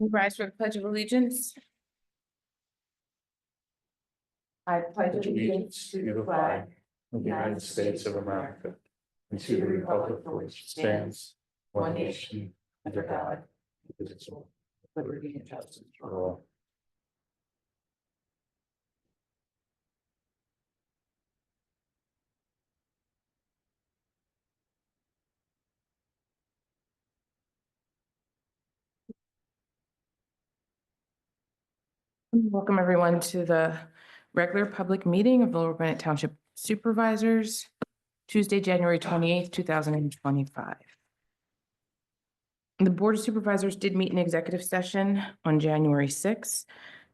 We rise for the Pledge of Allegiance. I pledge allegiance to the flag of the United States of America and to the republic for which it stands, one nation, under God, indivisible, with liberty and justice for all. Welcome everyone to the regular public meeting of Lower Gwinnett Township Supervisors, Tuesday, January 28th, 2025. The Board of Supervisors did meet in executive session on January 6th,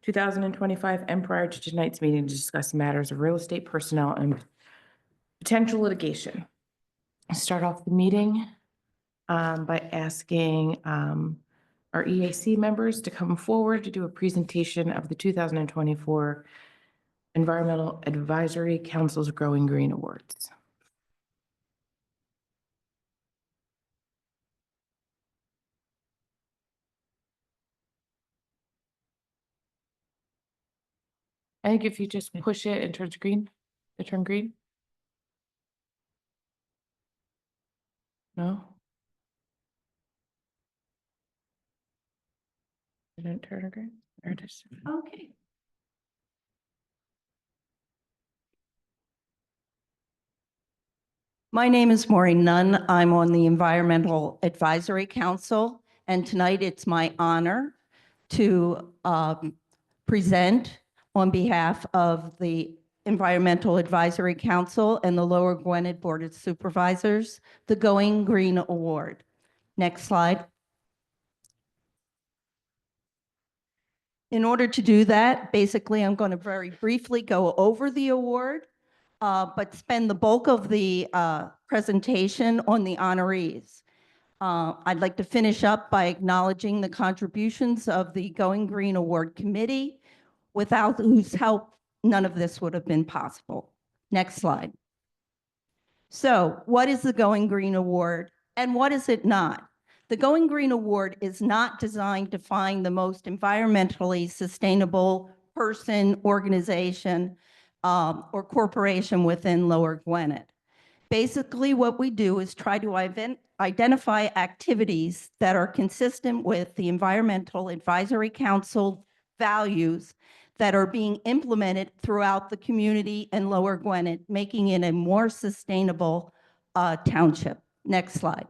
2025, and prior to tonight's meeting to discuss matters of real estate, personnel, and potential litigation. I'll start off the meeting by asking our EAC members to come forward to do a presentation of the 2024 Environmental Advisory Council's Growing Green Awards. I think if you just push it and turns green, it turn green. No? Didn't turn green? There it is. Okay. My name is Maureen Nunn. I'm on the Environmental Advisory Council, and tonight it's my honor to present on behalf of the Environmental Advisory Council and the Lower Gwinnett Board of Supervisors, the Going Green Award. Next slide. In order to do that, basically, I'm going to very briefly go over the award, but spend the bulk of the presentation on the honorees. I'd like to finish up by acknowledging the contributions of the Going Green Award Committee, without whose help none of this would have been possible. Next slide. So, what is the Going Green Award and what is it not? The Going Green Award is not designed to find the most environmentally sustainable person, organization, or corporation within Lower Gwinnett. Basically, what we do is try to identify activities that are consistent with the Environmental Advisory Council values that are being implemented throughout the community in Lower Gwinnett, making it a more sustainable township. Next slide.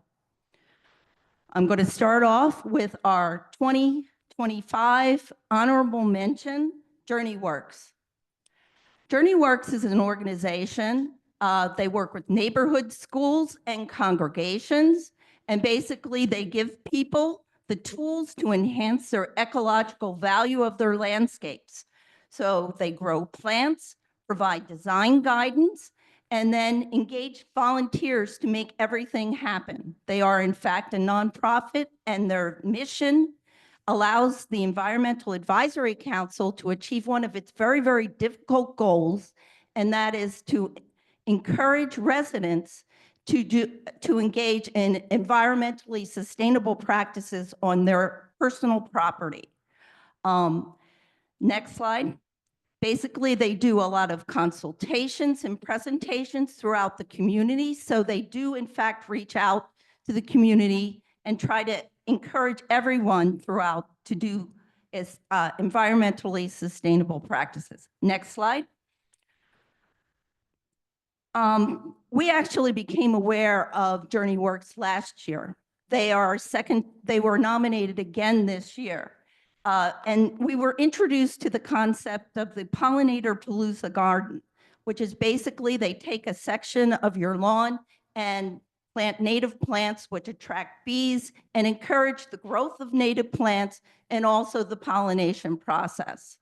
I'm going to start off with our 2025 honorable mention, JourneyWorks. JourneyWorks is an organization. They work with neighborhood schools and congregations, and basically they give people the tools to enhance their ecological value of their landscapes. So they grow plants, provide design guidance, and then engage volunteers to make everything happen. They are, in fact, a nonprofit, and their mission allows the Environmental Advisory Council to achieve one of its very, very difficult goals, and that is to encourage residents to engage in environmentally sustainable practices on their personal property. Next slide. Basically, they do a lot of consultations and presentations throughout the community. So they do, in fact, reach out to the community and try to encourage everyone throughout to do environmentally sustainable practices. Next slide. We actually became aware of JourneyWorks last year. They were nominated again this year. And we were introduced to the concept of the Pollinator Palooza Garden, which is basically they take a section of your lawn and plant native plants which attract bees and encourage the growth of native plants and also the pollination process.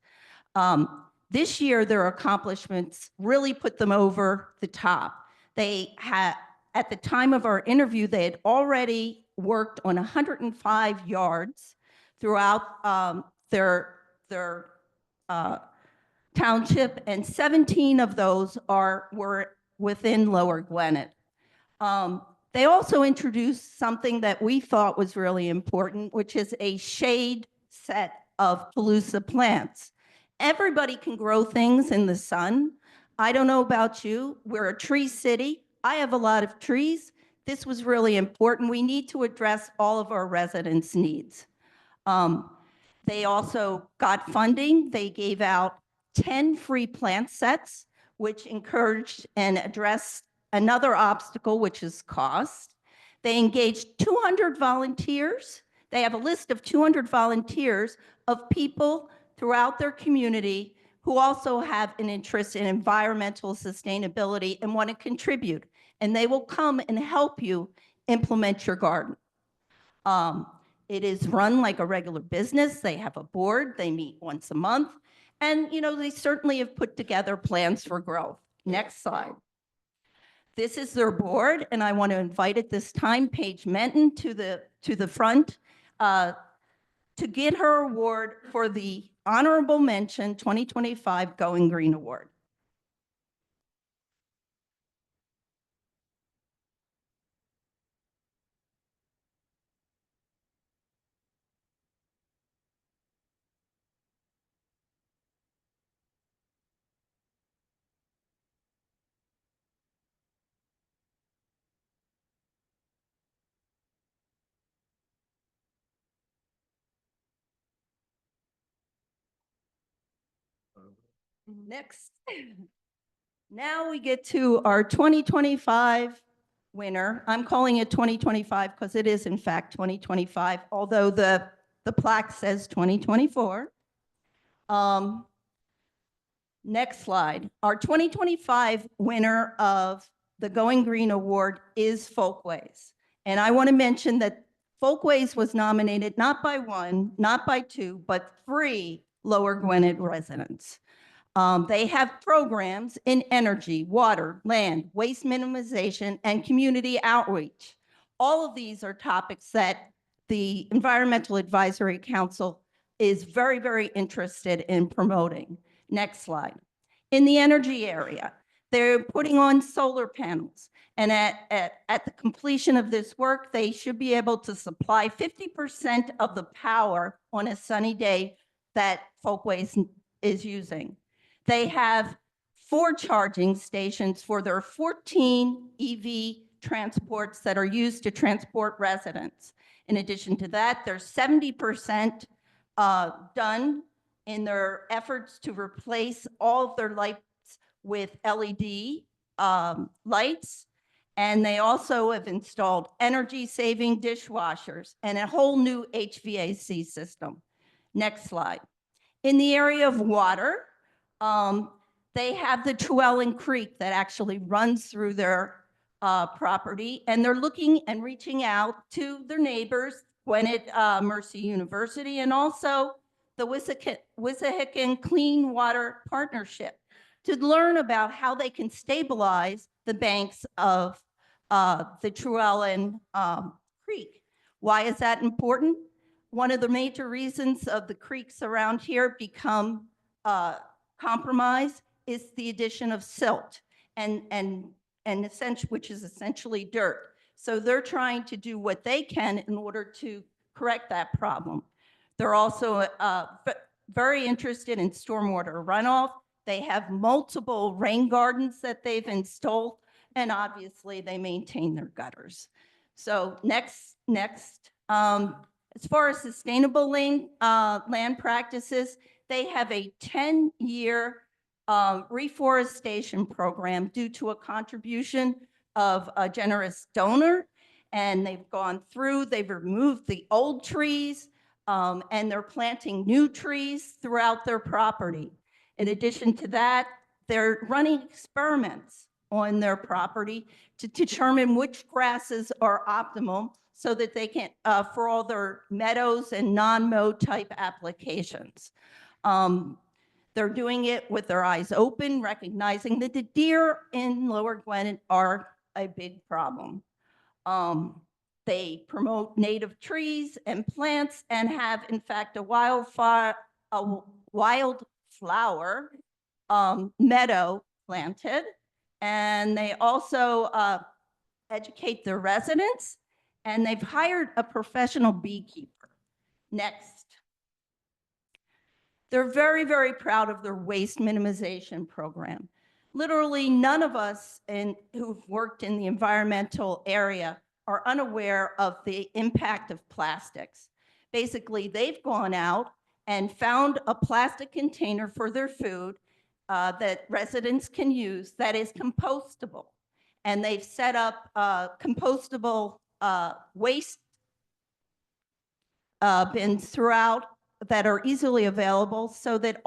This year, their accomplishments really put them over the top. They had, at the time of our interview, they had already worked on 105 yards throughout their township, and 17 of those were within Lower Gwinnett. They also introduced something that we thought was really important, which is a shade set of Palooza plants. Everybody can grow things in the sun. I don't know about you. We're a tree city. I have a lot of trees. This was really important. We need to address all of our residents' needs. They also got funding. They gave out 10 free plant sets, which encouraged and addressed another obstacle, which is cost. They engaged 200 volunteers. They have a list of 200 volunteers of people throughout their community who also have an interest in environmental sustainability and want to contribute. And they will come and help you implement your garden. It is run like a regular business. They have a board. They meet once a month. And, they certainly have put together plans for growth. Next slide. This is their board, and I want to invite at this time Paige Menton to the front to get her award for the Honorable Mention 2025 Going Green Award. Next. Now we get to our 2025 winner. I'm calling it 2025 because it is in fact 2025, although the plaque says 2024. Next slide. Our 2025 winner of the Going Green Award is Folkways. And I want to mention that Folkways was nominated not by one, not by two, but 3 Lower Gwinnett residents. They have programs in energy, water, land, waste minimization, and community outreach. All of these are topics that the Environmental Advisory Council is very, very interested in promoting. Next slide. In the energy area, they're putting on solar panels. And at the completion of this work, they should be able to supply 50% of the power on a sunny day that Folkways is using. They have 4 charging stations for their 14 EV transports that are used to transport residents. In addition to that, they're 70% done in their efforts to replace all of their lights with LED lights. And they also have installed energy-saving dishwashers and a whole new HVAC system. Next slide. In the area of water, they have the Truellen Creek that actually runs through their property, and they're looking and reaching out to their neighbors, Gwinnett Mercy University, and also the Wissahickon Clean Water Partnership to learn about how they can stabilize the banks of the Truellen Creek. Why is that important? One of the major reasons of the creeks around here become compromised is the addition of silt which is essentially dirt. So they're trying to do what they can in order to correct that problem. They're also very interested in stormwater runoff. They have multiple rain gardens that they've installed, and obviously they maintain their gutters. So next, as far as sustainable land practices, they have a 10-year reforestation program due to a contribution of a generous donor. And they've gone through, they've removed the old trees, and they're planting new trees throughout their property. In addition to that, they're running experiments on their property to determine which grasses are optimal so that they can, for all their meadows and non-mow type applications. They're doing it with their eyes open, recognizing that the deer in Lower Gwinnett are a big problem. They promote native trees and plants and have, in fact, a wildflower meadow planted. And they also educate their residents, and they've hired a professional beekeeper. Next. They're very, very proud of their waste minimization program. Literally, none of us who've worked in the environmental area are unaware of the impact of plastics. Basically, they've gone out and found a plastic container for their food that residents can use that is compostable. And they've set up compostable waste bins throughout that are easily available, so that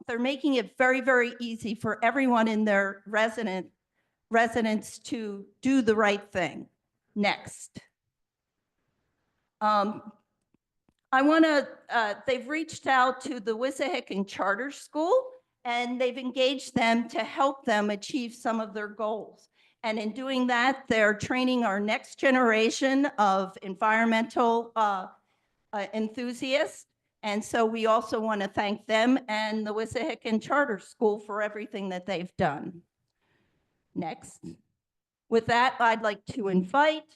they're making it very, very easy for everyone in their residents to do the right thing. Next. They've reached out to the Wissahickon Charter School, and they've engaged them to help them achieve some of their goals. And in doing that, they're training our next generation of environmental enthusiasts. And so we also want to thank them and the Wissahickon Charter School for everything that they've done. Next. With that, I'd like to invite,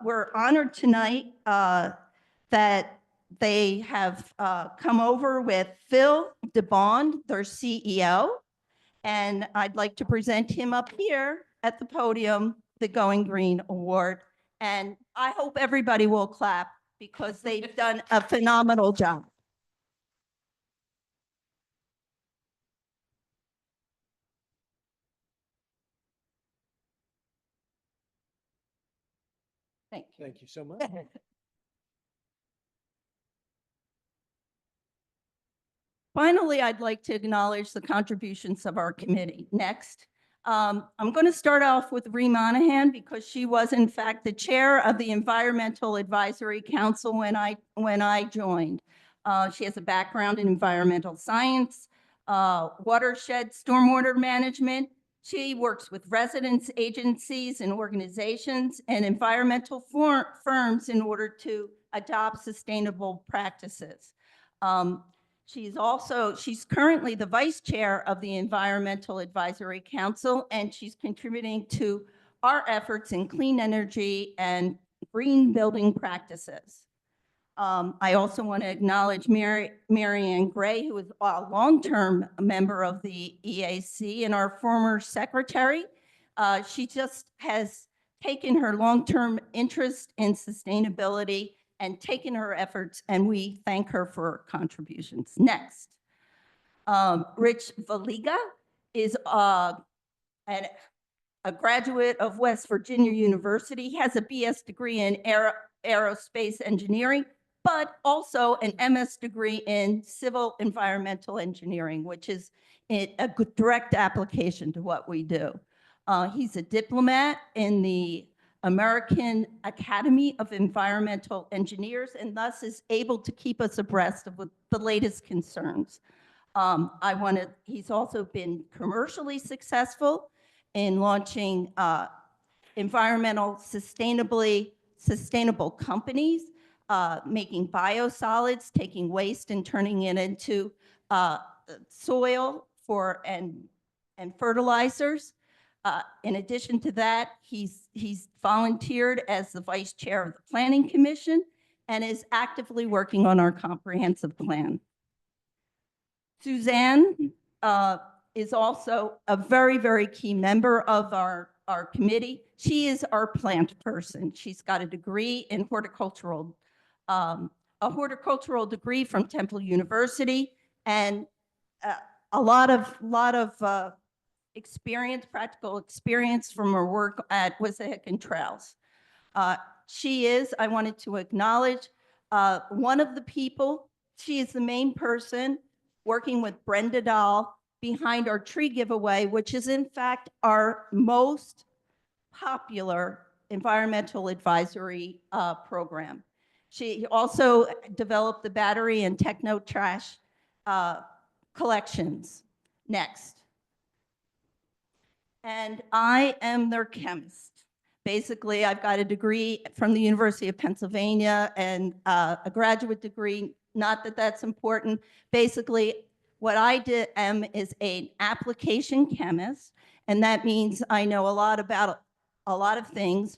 we're honored tonight that they have come over with Phil DeBond, their CEO, and I'd like to present him up here at the podium, the Going Green Award. And I hope everybody will clap because they've done a phenomenal job. Thank you. Thank you so much. Finally, I'd like to acknowledge the contributions of our committee. Next, I'm going to start off with Ree Monahan because she was in fact the chair of the Environmental Advisory Council when I joined. She has a background in environmental science, watershed stormwater management. She works with residents, agencies, and organizations and environmental firms in order to adopt sustainable practices. She's currently the vice chair of the Environmental Advisory Council, and she's contributing to our efforts in clean energy and green building practices. I also want to acknowledge Marianne Gray, who is a long-term member of the EAC and our former secretary. She just has taken her long-term interest in sustainability and taken her efforts, and we thank her for her contributions. Next, Rich Valiga is a graduate of West Virginia University. He has a BS degree in aerospace engineering, but also an MS degree in civil environmental engineering, which is a direct application to what we do. He's a diplomat in the American Academy of Environmental Engineers, and thus is able to keep us abreast of the latest concerns. He's also been commercially successful in launching environmental sustainable companies, making biosolids, taking waste and turning it into soil and fertilizers. In addition to that, he's volunteered as the vice chair of the Planning Commission and is actively working on our comprehensive plan. Suzanne is also a very, very key member of our committee. She is our plant person. She's got a degree in a horticultural degree from Temple University, and a lot of practical experience from her work at Wissahickon Trails. I wanted to acknowledge one of the people. She is the main person working with Brenda Dahl behind our tree giveaway, which is in fact our most popular environmental advisory program. She also developed the battery and techno trash collections. Next. And I am their chemist. Basically, I've got a degree from the University of Pennsylvania and a graduate degree. Not that that's important. Basically, what I am is an application chemist, and that means I know a lot about a lot of things: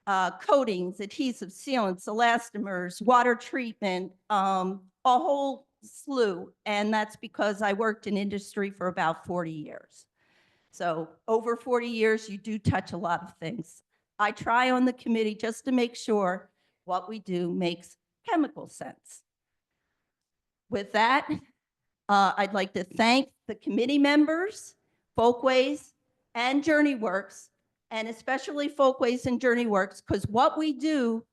coatings, adhesives, sealants, elastomers, water treatment, a whole slew, and that's because I worked in industry for about 40 years. So over 40 years, you do touch a lot of things. I try on the committee just to make sure what we do makes chemical sense. With that, I'd like to thank the committee members, Folkways and JourneyWorks, and especially Folkways and JourneyWorks, because what we do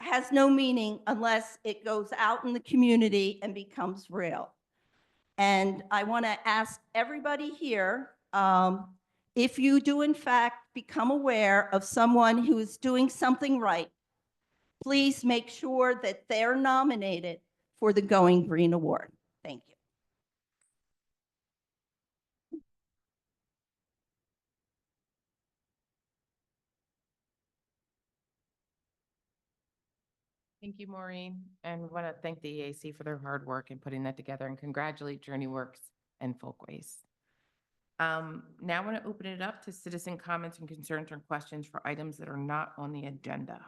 has no meaning unless it goes out in the community and becomes real. And I want to ask everybody here, if you do in fact become aware of someone who is doing something right, please make sure that they're nominated for the Going Green Award. Thank you. Thank you, Maureen, and want to thank the EAC for their hard work in putting that together and congratulate JourneyWorks and Folkways. Now I want to open it up to citizen comments and concerns or questions for items that are not on the agenda.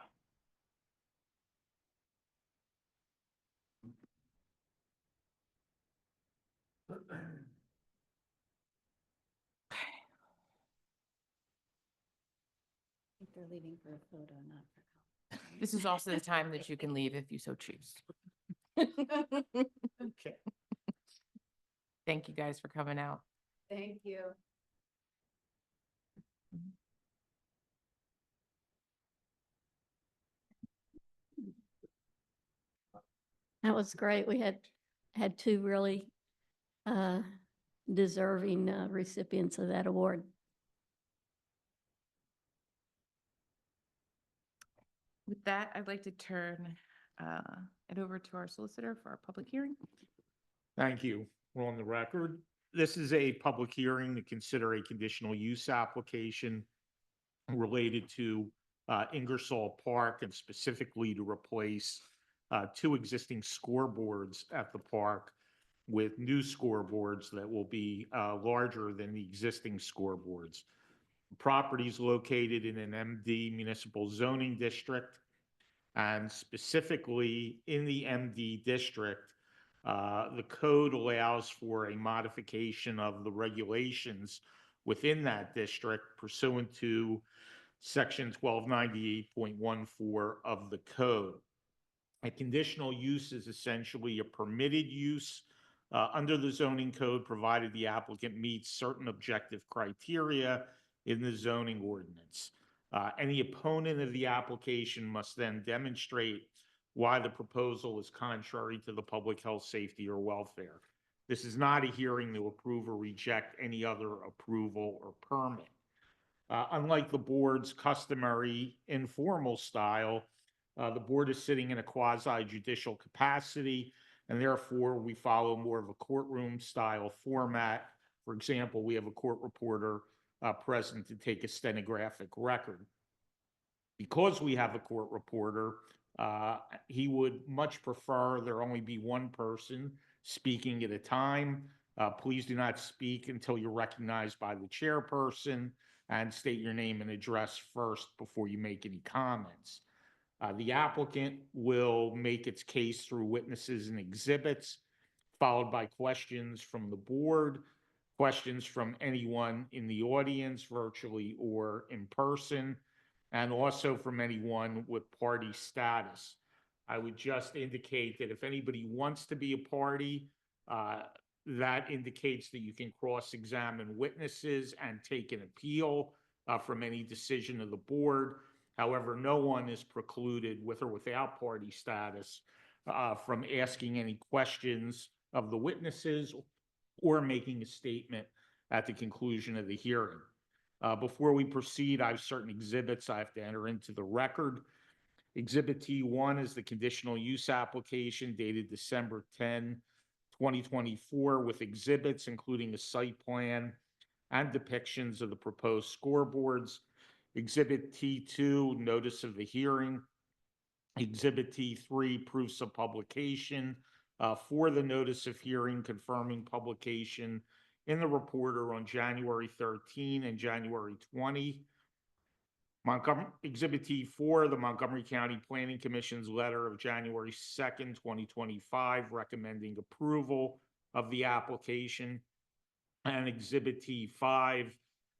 They're leaving for a photo, not for. This is also the time that you can leave if you so choose. Okay. Thank you guys for coming out. Thank you. That was great. We had two really deserving recipients of that award. With that, I'd like to turn it over to our solicitor for our public hearing. Thank you. We're on the record. This is a public hearing to consider a conditional use application related to Ingersoll Park and specifically to replace two existing scoreboards at the park with new scoreboards that will be larger than the existing scoreboards. The property is located in an MD municipal zoning district, and specifically in the MD district, the code allows for a modification of the regulations within that district pursuant to Section 1298.14 of the code. A conditional use is essentially a permitted use under the zoning code, provided the applicant meets certain objective criteria in the zoning ordinance. Any opponent of the application must then demonstrate why the proposal is contrary to the public health, safety, or welfare. This is not a hearing to approve or reject any other approval or permit. Unlike the board's customary informal style, the board is sitting in a quasi-judicial capacity, and therefore we follow more of a courtroom style format. For example, we have a court reporter present to take a stenographic record. Because we have a court reporter, he would much prefer there only be one person speaking at a time. Please do not speak until you're recognized by the chairperson, and state your name and address first before you make any comments. The applicant will make its case through witnesses and exhibits, followed by questions from the board, questions from anyone in the audience, virtually or in person, and also from anyone with party status. I would just indicate that if anybody wants to be a party, that indicates that you can cross-examine witnesses and take an appeal from any decision of the board. However, no one is precluded, with or without party status, from asking any questions of the witnesses or making a statement at the conclusion of the hearing. Before we proceed, I have certain exhibits I have to enter into the record. Exhibit T1 is the conditional use application dated December 10, 2024, with exhibits including a site plan and depictions of the proposed scoreboards. Exhibit T2, notice of the hearing. Exhibit T3, proofs of publication for the notice of hearing, confirming publication in the Reporter on January 13 and January 20. Montgomery, Exhibit T4, the Montgomery County Planning Commission's letter of January 2nd, 2025, recommending approval of the application. And Exhibit T5,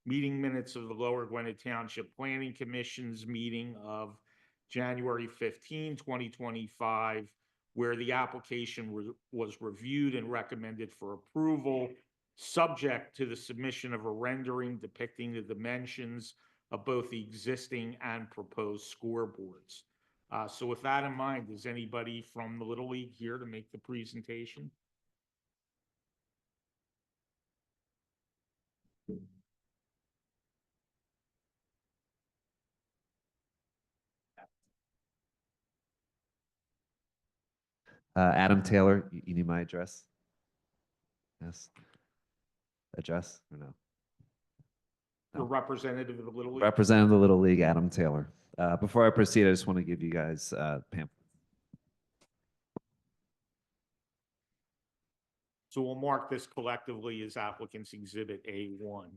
meeting minutes of the Lower Gwinnett Township Planning Commission's meeting of January 15, 2025, where the application was reviewed and recommended for approval, subject to the submission of a rendering depicting the dimensions of both the existing and proposed scoreboards. So with that in mind, is anybody from the Little League here to make the presentation? Adam Taylor, you need my address? Yes. Address or no? The representative of the Little League? Representative of the Little League, Adam Taylor. Before I proceed, I just want to give you guys pamphlet. So we'll mark this collectively as applicant's exhibit A1.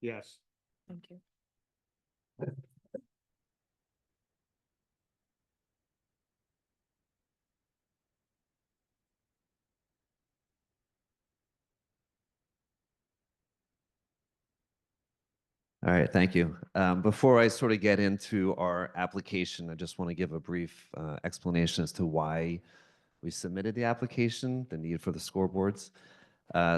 Yes. Thank you. All right, thank you. Before I sort of get into our application, I just want to give a brief explanation as to why we submitted the application, the need for the scoreboards.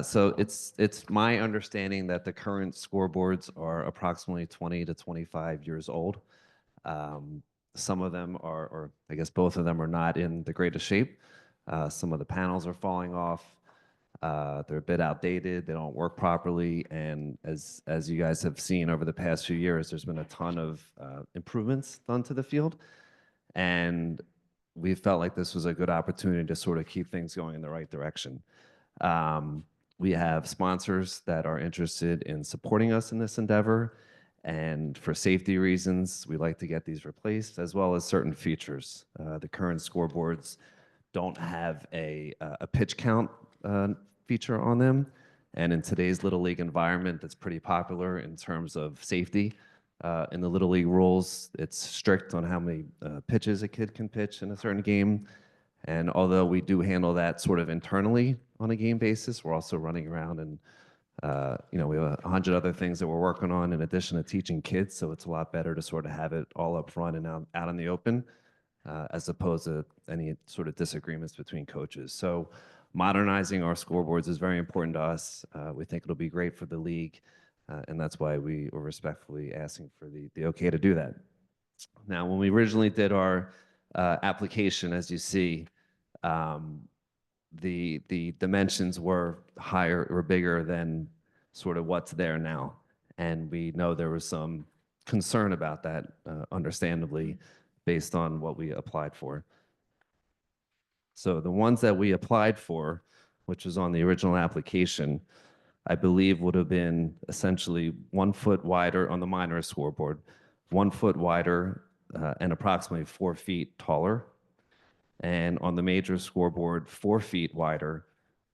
So it's my understanding that the current scoreboards are approximately 20 to 25 years old. Some of them are, or I guess both of them are not in the greatest shape. Some of the panels are falling off. They're a bit outdated. They don't work properly. And as you guys have seen over the past few years, there's been a ton of improvements done to the field. And we felt like this was a good opportunity to sort of keep things going in the right direction. We have sponsors that are interested in supporting us in this endeavor. And for safety reasons, we like to get these replaced, as well as certain features. The current scoreboards don't have a pitch count feature on them. And in today's Little League environment, that's pretty popular in terms of safety. In the Little League rules, it's strict on how many pitches a kid can pitch in a certain game. And although we do handle that sort of internally on a game basis, we're also running around and we have 100 other things that we're working on in addition to teaching kids. So it's a lot better to sort of have it all up front and out in the open, as opposed to any sort of disagreements between coaches. So modernizing our scoreboards is very important to us. We think it'll be great for the league, and that's why we were respectfully asking for the okay to do that. Now, when we originally did our application, as you see, the dimensions were higher or bigger than sort of what's there now. And we know there was some concern about that, understandably, based on what we applied for. So the ones that we applied for, which was on the original application, I believe would have been essentially 1 foot wider on the minor scoreboard, 1 foot wider and approximately 4 feet taller. And on the major scoreboard, 4 feet wider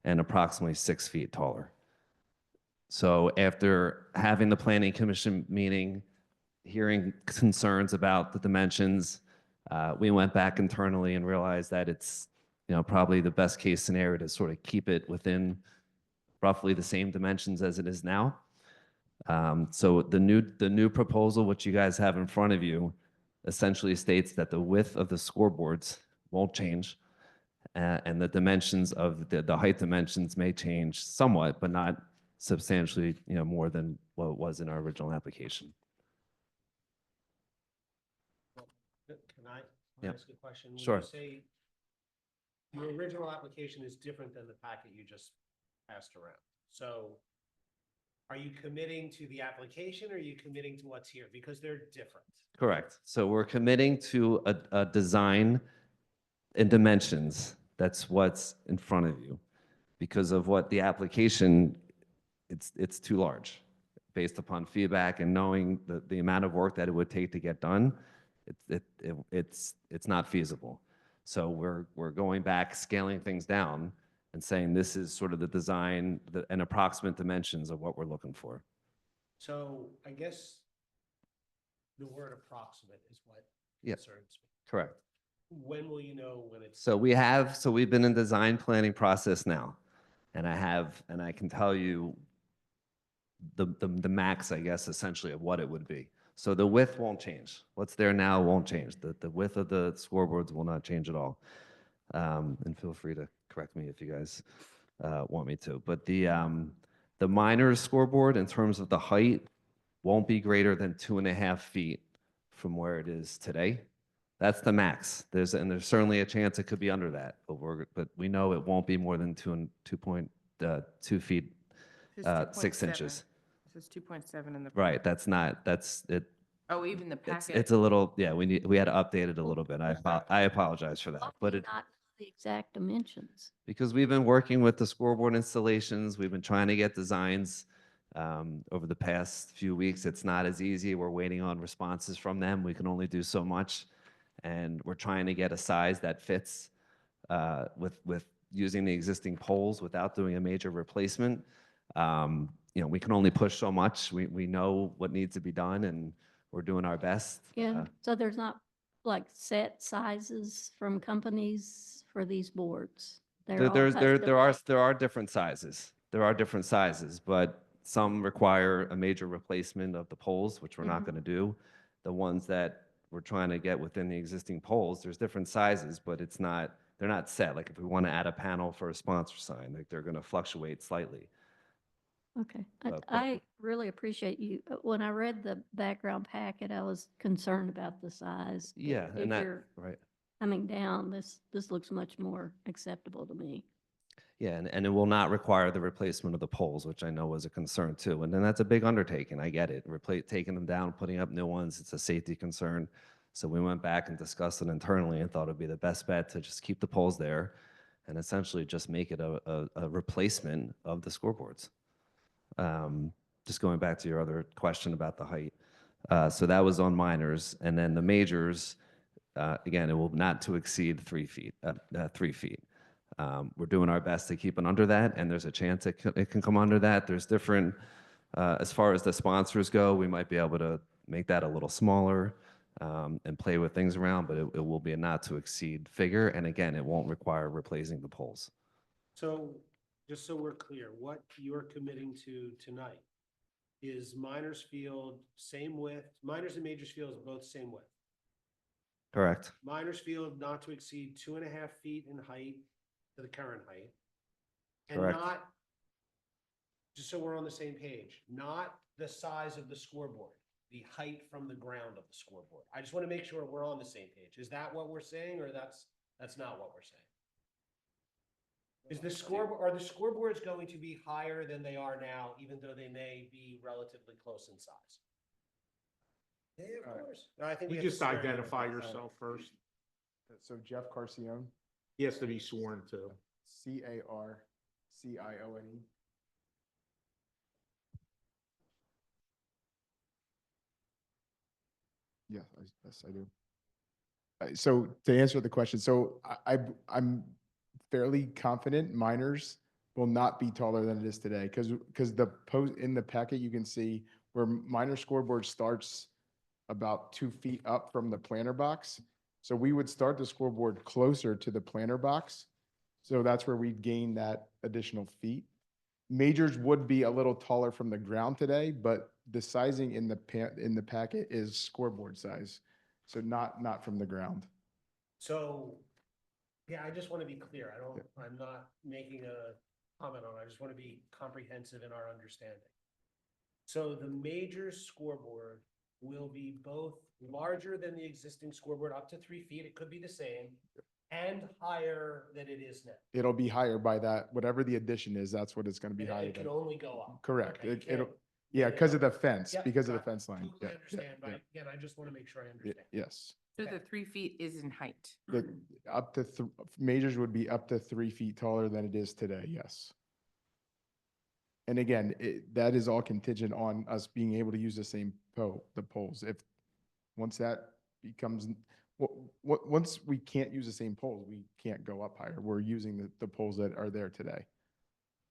and approximately 6 feet taller. So after having the Planning Commission meeting, hearing concerns about the dimensions, we went back internally and realized that it's probably the best case scenario to sort of keep it within roughly the same dimensions as it is now. So the new proposal, which you guys have in front of you, essentially states that the width of the scoreboards won't change, and the dimensions of the height dimensions may change somewhat, but not substantially, more than what was in our original application. Can I Yeah. ask a question? When Sure. you say your original application is different than the packet you just passed around. So are you committing to the application or are you committing to what's here? Because they're different. Correct. So we're committing to a design and dimensions. That's what's in front of you. Because of what the application, it's too large. Based upon feedback and knowing the amount of work that it would take to get done, it's not feasible. So we're going back, scaling things down and saying this is sort of the design and approximate dimensions of what we're looking for. So I guess the word approximate is what Yeah. concerns me. Correct. When will you know when it's? So we've been in design planning process now. And I can tell you the max, I guess, essentially of what it would be. So the width won't change. What's there now won't change. The width of the scoreboards will not change at all. And feel free to correct me if you guys want me to. But the minors scoreboard in terms of the height won't be greater than 2.5 feet from where it is today. That's the max. There's certainly a chance it could be under that, but we know it won't be more than 2.2 feet, This is 6 2.7. inches. This is 2.7 in the. Right. That's it. Oh, even the packet. It's a little, yeah, we had to update it a little bit. I apologize for that, Why but do you not know the exact dimensions? because we've been working with the scoreboard installations, we've been trying to get designs over the past few weeks. It's not as easy. We're waiting on responses from them. We can only do so much. And we're trying to get a size that fits with using the existing poles without doing a major replacement. We can only push so much. We know what needs to be done, and we're doing our best. Yeah, so there's not like set sizes from companies for these boards? They're all There are different sizes. There are different sizes, but some require a major replacement of the poles, which we're not going to do. The ones that we're trying to get within the existing poles, there's different sizes, but they're not set. Like if we want to add a panel for a sponsor sign, like they're going to fluctuate slightly. Okay, But- I really appreciate you. When I read the background packet, I was concerned about the size. but Yeah, if and that, you're right. coming down, this looks much more acceptable to me. Yeah, and it will not require the replacement of the poles, which I know was a concern too. And then that's a big undertaking. I get it. Taking them down, putting up new ones, it's a safety concern. So we went back and discussed it internally and thought it'd be the best bet to just keep the poles there and essentially just make it a replacement of the scoreboards. Just going back to your other question about the height. So that was on minors. And then the majors, again, it will not to exceed 3 feet. 3 feet. We're doing our best to keep it under that, and there's a chance it can come under that. There's different, as far as the sponsors go, we might be able to make that a little smaller and play with things around, but it will be a not to exceed figure. And again, it won't require replacing the poles. So, just so we're clear, what you're committing to tonight is Miners Field same width, Miners and Majors Field is both same width. Correct. Miners Field not to exceed 2.5 feet in height to the current height. And Correct. not, just so we're on the same page, not the size of the scoreboard, the height from the ground of the scoreboard. I just want to make sure we're on the same page. Is that what we're saying, or that's not what we're saying? Is the are the scoreboards going to be higher than they are now, even though they may be relatively close in size? Yeah, of course. No, I think we You have to just swear you in. identify yourself first. So Jeff Carcione, He has to be sworn to. Carcione. Yeah, yes, I do. So to answer the question, so I'm fairly confident minors will not be taller than it is today, because the post in the packet, you can see where minor scoreboard starts about 2 feet up from the planter box. So we would start the scoreboard closer to the planter box. So that's where we'd gain that additional feet. Majors would be a little taller from the ground today, but the sizing in the packet is scoreboard size. So not from the ground. So, yeah, I just want to be clear. I'm not making a comment on it. I just want to be comprehensive in our understanding. So the major scoreboard will be both larger than the existing scoreboard, up to 3 feet. It could be the same, and higher than it is now. It'll be higher by that, whatever the addition is, that's what it's gonna be And higher it can than. only go up. Correct. Okay, you It'll, can't- yeah, because of the fence, Yep, because of the got it. fence line. Totally Yeah, understand, yeah, but again, I just want to make sure I yeah. understand. Yes. So the 3 feet is in height. The, up to, majors would be up to 3 feet taller than it is today, yes. And again, that is all contingent on us being able to use the same the poles. Once that becomes, once we can't use the same poles, we can't go up higher. We're using the poles that are there today.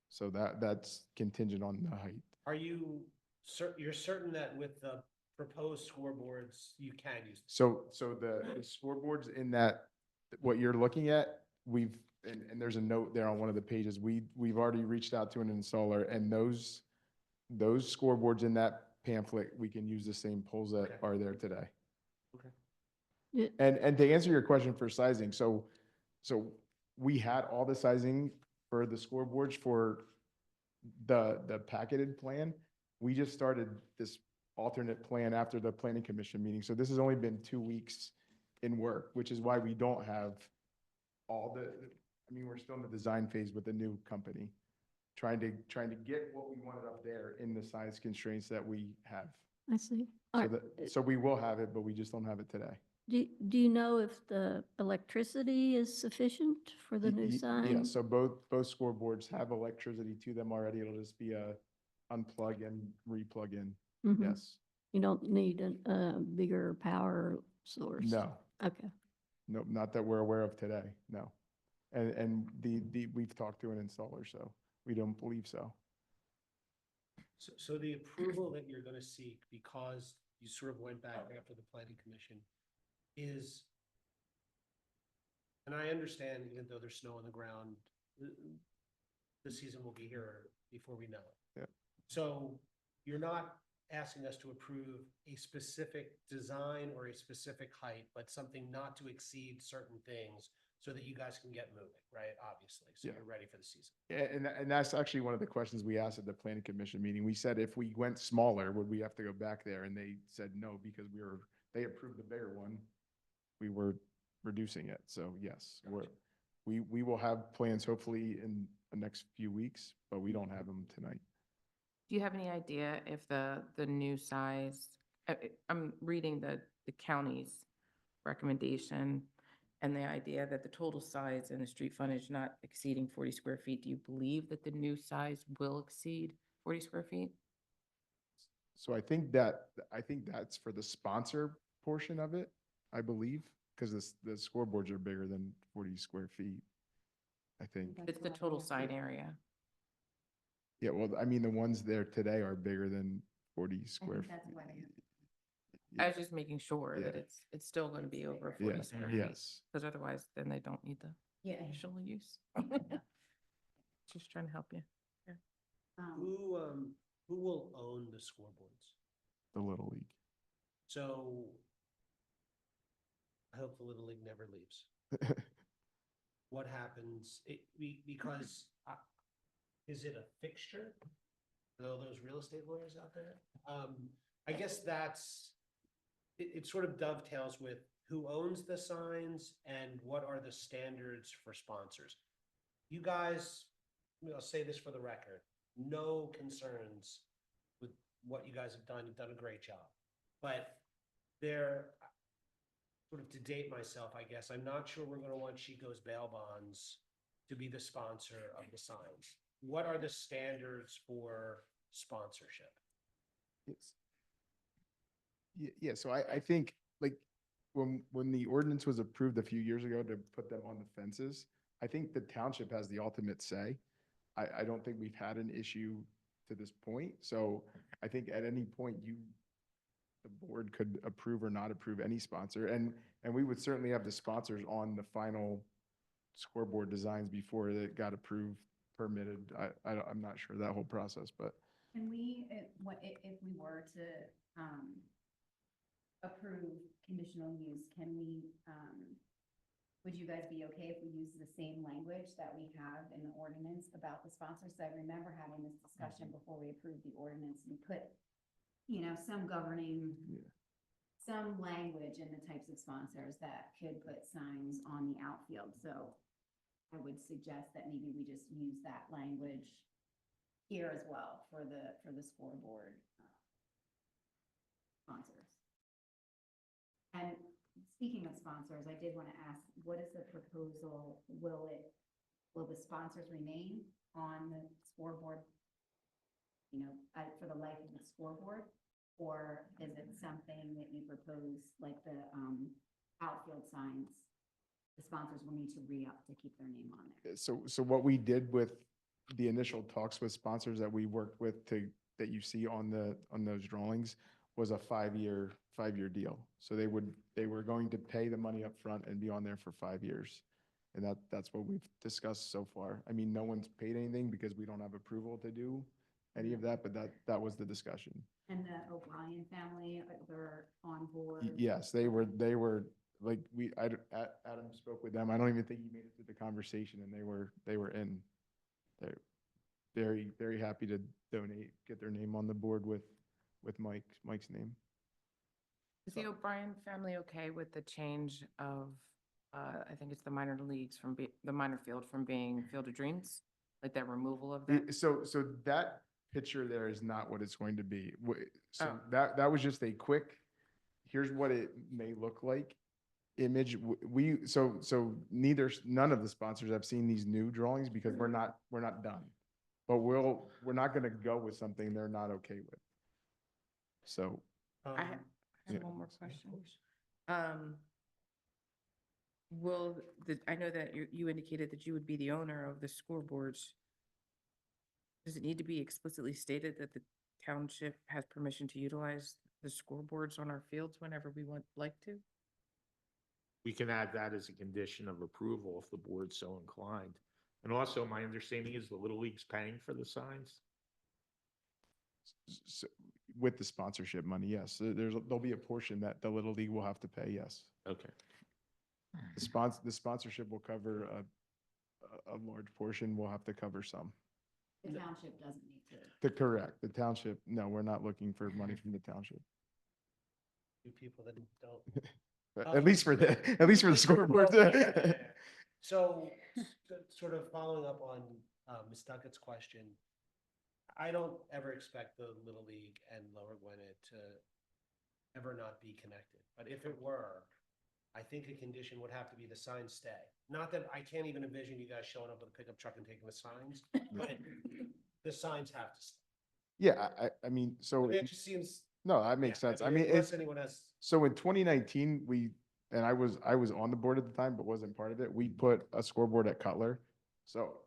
So that's contingent on the height. Are you, you're certain that with the proposed scoreboards, you can use? So the scoreboards in that, what you're looking at, and there's a note there on one of the pages, we've already reached out to an installer, and those scoreboards in that pamphlet, we can use the same poles that Okay. are there today. Yeah. And to answer your question for sizing, so we had all the sizing for the scoreboards for the packeted plan. We just started this alternate plan after the planning commission meeting. So this has only been 2 weeks in work, which is why we don't have we're still in the design phase with the new company, trying to get what we wanted up there in the size constraints that we have. I see. All So right. so we will have it, but we just don't have it today. Do you know if the electricity is sufficient for the new Yeah, sign? so both scoreboards have electricity to them already. It'll just be a unplug and replug in. Mhm. Yes. You don't need a bigger power source? No, Okay. no, not that we're aware of today. No. And we've talked to an installer, so we don't believe so. So the approval that you're gonna seek, because you sort of went back after the planning commission, is, and I understand even though there's snow on the ground, the season will be here before we know it. Yeah. So you're not asking us to approve a specific design or a specific height, but something not to exceed certain things so that you guys can get moving, right? Obviously, so Yeah. you're ready for the season. And that's actually one of the questions we asked at the planning commission meeting. We said if we went smaller, would we have to go back there? And they said no, because they approved the bigger one. We were reducing it. So yes, we will have plans hopefully in the next few weeks, but we don't have them tonight. Do you have any idea if the new size, I'm reading the county's recommendation and the idea that the total size and the street frontage not exceeding 40 square feet. Do you believe that the new size will exceed 40 square feet? So I think that's for the sponsor portion of it, I believe, because the scoreboards are bigger than 40 square feet, I think. It's the total sign area. Yeah, well, I mean, the ones there today are bigger than 40 square. I was just making sure that Yeah. it's still going to be over Yeah, 40 square feet. yes. Because otherwise, then they don't need the additional use. Just trying to help you. Who will own the scoreboards? The Little League. So I hope the Little League never leaves. What happens, because is it a fixture? All those real estate lawyers out there? I guess it sort of dovetails with who owns the signs and what are the standards for sponsors. You guys, I'll say this for the record, no concerns with what you guys have done. You've done a great job. But sort of to date myself, I guess, I'm not sure we're going to want Chico's bail bonds to be the sponsor of the signs. What are the standards for sponsorship? Yes. Yeah, so I think like when the ordinance was approved a few years ago to put them on the fences, I think the township has the ultimate say. I don't think we've had an issue to this point. So I think at any point the board could approve or not approve any sponsor. And we would certainly have the sponsors on the final scoreboard designs before it got approved, permitted. I'm not sure that whole process, but. Can we, if we were to approve conditional use, can we, would you guys be okay if we use the same language that we have in the ordinance about the sponsors? So I remember having this discussion before we approved the ordinance. We put, some governing, some language in the types of sponsors that could put signs on the outfield. So I would suggest that maybe we just use that language here as well for the scoreboard sponsors. And speaking of sponsors, I did want to ask, what is the proposal? Will the sponsors remain on the scoreboard, for the life of the scoreboard? Or is it something that you propose, like the outfield signs, the sponsors will need to re-up to keep their name on there? So what we did with the initial talks with sponsors that we worked with to that you see on on those drawings was a 5-year deal. So they were going to pay the money up front and be on there for 5 years. And that's what we've discussed so far. I mean, no one's paid anything because we don't have approval to do any of that, but that was the discussion. And the O'Brien family, they're on board? Yes, they were, like, Adam spoke with them. I don't even think he made it to the conversation, and they were in. They're very, very happy to donate, get their name on the board with Mike's name. Is the O'Brien family okay with the change of, I think it's the minor leagues the minor field from being Field of Dreams? Like that removal of that? So that picture there is not what it's going to be. So Oh. that was just a quick, here's what it may look like image. None of the sponsors have seen these new drawings because we're not done. But we're not gonna go with something they're not okay with. So, I have Yeah. one more question. I know that you indicated that you would be the owner of the scoreboards. Does it need to be explicitly stated that the township has permission to utilize the scoreboards on our fields whenever we like to? We can add that as a condition of approval if the board's so inclined. And also, my understanding is the Little League's paying for the signs. so with the sponsorship money, yes, there'll be a portion that the Little League will have to pay, yes. Okay. The sponsorship will cover a large portion, we'll have to cover some. The township doesn't need to. The township, no, we're not looking for money from the township. You people that don't. At least for the scoreboards. So, sort of following up on Ms. Duckett's question, I don't ever expect the Little League and Lower Gwinnett to ever not be connected. But if it were, I think a condition would have to be the signs stay. Not that I can't even envision you guys showing up with a pickup truck and taking the signs, but the signs have to stay. Yeah, I mean, I so, mean, it just seems. no, that makes yeah, sense. I mean, unless anyone has. so in 2019, and I was on the board at the time, but wasn't part of it. We put a scoreboard at Cutler. So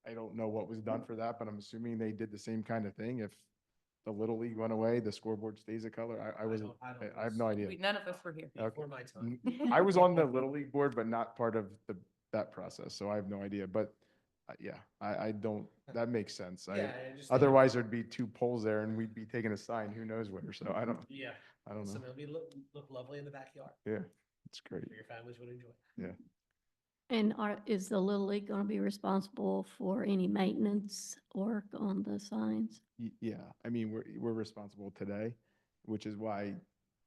I don't know what was done for that, but I'm assuming they did the same kind of thing. If the Little League went away, the scoreboard stays at Cutler. I wasn't, I have no idea. None of us were here. Before my time. I was on the Little League board, but not part of that process, so I have no idea. But yeah, I don't, that makes sense. Yeah, I just. Otherwise, there'd be 2 poles there and we'd be taking a sign, who knows where. So I don't Yeah, so know. it'll be look lovely in the backyard. Yeah, it's great. Your families would enjoy. And is the Little League going to be responsible for any maintenance work on the signs? Yeah, I mean, we're responsible today, which is why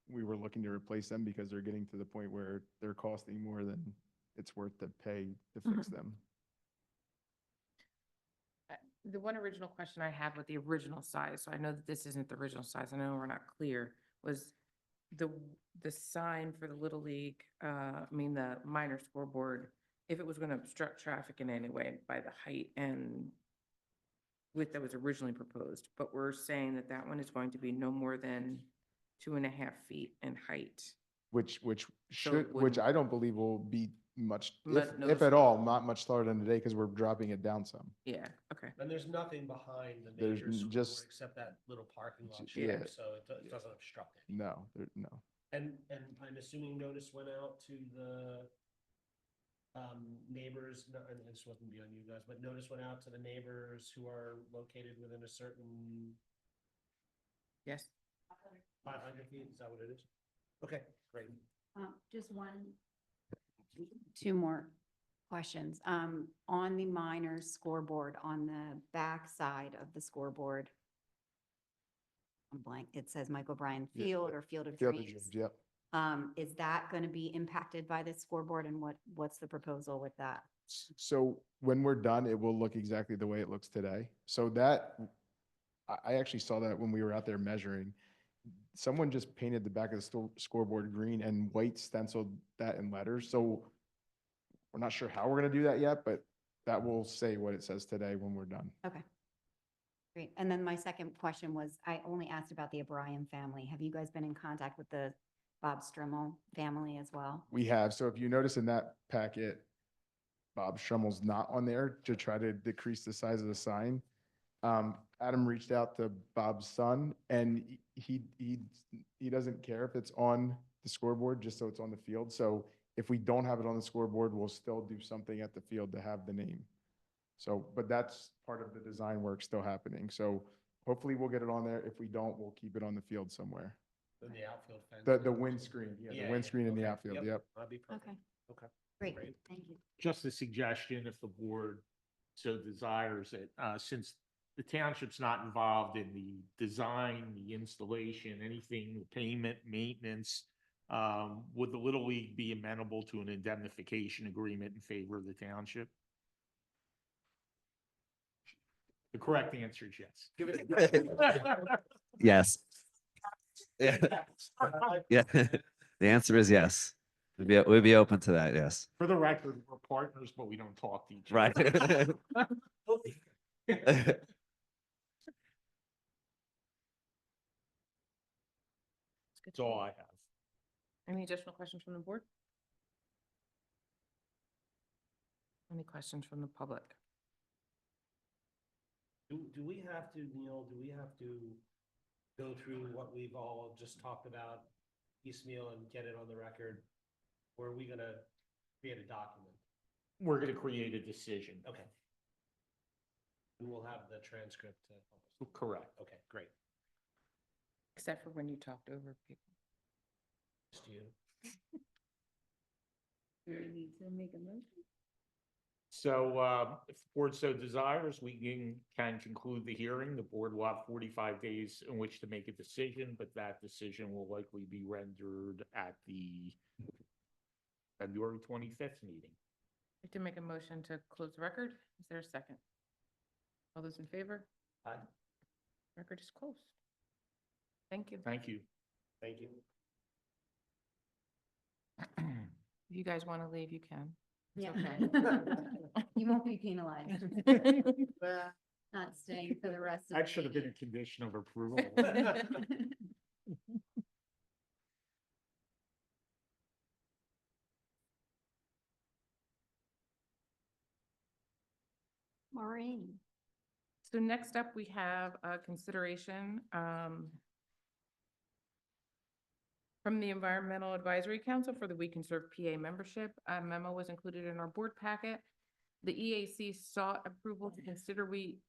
we were looking to replace them because they're getting to the point where they're costing more than it's worth to pay to fix them. The one original question I had with the original size, so I know that this isn't the original size, I know we're not clear, was the sign for the Little League, the minor scoreboard, if it was going to obstruct traffic in any way by the height and width that was originally proposed, but we're saying that that one is going to be no more than 2.5 feet in height. Which it which I don't believe will be much, But if at all, not much taller than today, because we're dropping it down some. Yeah, okay. And there's nothing behind the There's major scoreboard just- except that little parking lot Yeah. strip, so it doesn't obstruct it. No, no. And I'm assuming notice went out to the neighbors, and this wouldn't be on you guys, but notice went out to the neighbors who are located within a certain Yes. 500 feet, is that what it is? Okay, great. Just two more questions. On the minor scoreboard, on the back side of the scoreboard, I'm blank, it says Michael Bryan Yeah, Field or Field of Field of Dreams. Dreams, yep. Is that going to be impacted by this scoreboard, and what's the proposal with that? So when we're done, it will look exactly the way it looks today. So that, I actually saw that when we were out there measuring. Someone just painted the back of the scoreboard green and white stenciled that in letters. So we're not sure how we're gonna do that yet, but that will say what it says today when we're done. Okay. Great. And then my second question was, I only asked about the O'Brien family. Have you guys been in contact with the Bob Strimmel family as well? We have, so if you notice in that packet, Bob Strummel's not on there to try to decrease the size of the sign. Adam reached out to Bob's son, and he doesn't care if it's on the scoreboard, just so it's on the field. So if we don't have it on the scoreboard, we'll still do something at the field to have the name. So, but that's part of the design work still happening. So hopefully we'll get it on there. If we don't, we'll keep it on the field somewhere. In the outfield fence. The windscreen, yeah, the windscreen in the okay, outfield, yep. That'd be perfect. Okay. Okay. Great, Great. thank you. Just a suggestion, if the board so desires it, since the township's not involved in the design, the installation, anything, the payment, maintenance, would the Little League be amenable to an indemnification agreement in favor of the township? The correct answer is yes. Give it. Yes. Yeah. Yeah. The answer is yes. We'd be open to that, yes. For the record, we're partners, but we don't talk to each Right. other. That's all I have. Any additional questions from the board? Any questions from the public? Do we have to, Neil, do we have to go through what we've all just talked about piecemeal and get it on the record? Or are we gonna create a document? We're gonna create a decision. Okay. We will have the transcript to publish. Correct. Okay, great. Except for when you talked over people. Just you. Do we need to make a motion? So if the board so desires, we can conclude the hearing. The board will have 45 days in which to make a decision, but that decision will likely be rendered at the February 25th meeting. I'd like to make a motion to close the record. Is there a second? All those in favor? Aye. Record is closed. Thank you. Thank you. Thank you. If you guys want to leave, you can. Yeah. okay. You won't be penalized. Not staying for the rest of. That the should have been a meeting. condition of approval. Maureen. So next up, we have a consideration from the Environmental Advisory Council for the We Can Serve PA membership. A memo was included in our board packet. The EAC sought approval to consider We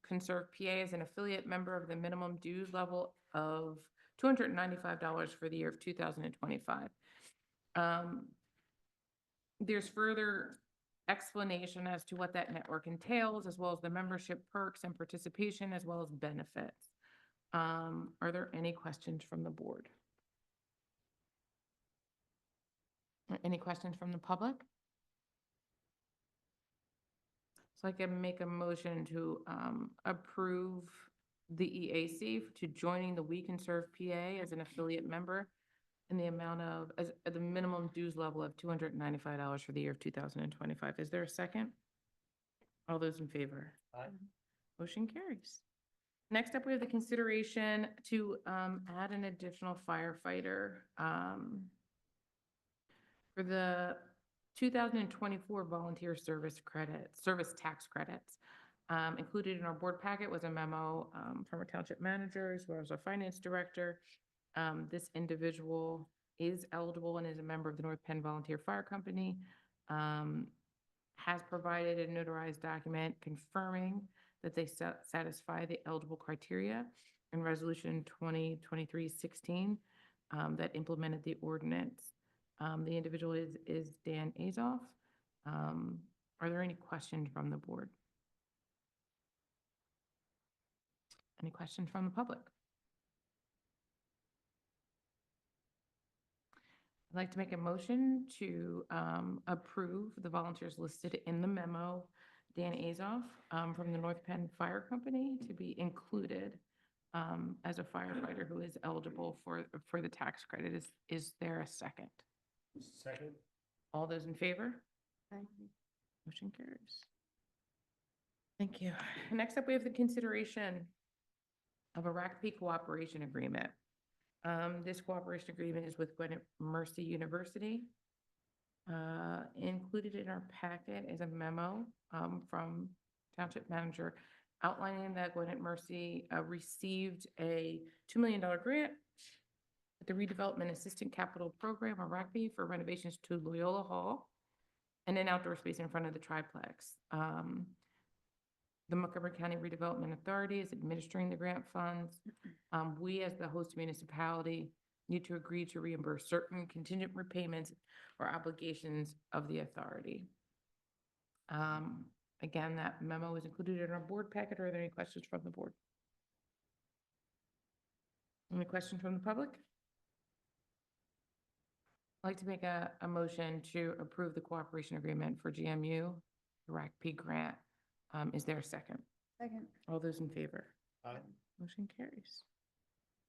Can Serve PA as an affiliate member of the minimum dues level of $295 for the year of 2025. There's further explanation as to what that network entails, as well as the membership perks and participation, as well as benefits. Are there any questions from the board? Or any questions from the public? So I can make a motion to approve the EAC to joining the We Can Serve PA as an affiliate member in the amount of, as the minimum dues level of $295 for the year of 2025. Is there a second? All those in favor? Aye. Motion carries. Next up, we have the consideration to add an additional firefighter for the 2024 volunteer service tax credits. Included in our board packet was a memo from our township manager as well as our finance director. This individual is eligible and is a member of the North Penn Volunteer Fire Company. Has provided a notarized document confirming that they satisfy the eligible criteria in Resolution 2023-16 that implemented the ordinance. The individual is Dan Azoff. Are there any questions from the board? Any questions from the public? I'd like to make a motion to approve the volunteers listed in the memo. Dan Azoff from the North Penn Fire Company to be included as a firefighter who is eligible for the tax credit. Is there a second? Second? All those in favor? Motion carries. Thank you. Next up, we have the consideration of a RACP cooperation agreement. This cooperation agreement is with Gwinnett Mercy University. Included in our packet is a memo from Township Manager outlining that Gwinnett Mercy received a $2 million grant with the redevelopment assistant capital program, or RACP, for renovations to Loyola Hall and an outdoor space in front of the triplex. The Montgomery County Redevelopment Authority is administering the grant funds. We, as the host municipality, need to agree to reimburse certain contingent repayments or obligations of the authority. Again, that memo is included in our board packet. Are there any questions from the board? Any questions from the public? I'd like to make a motion to approve the cooperation agreement for GMU, the RACP grant. Is there a second? Second. All those in favor? Aye. Motion carries.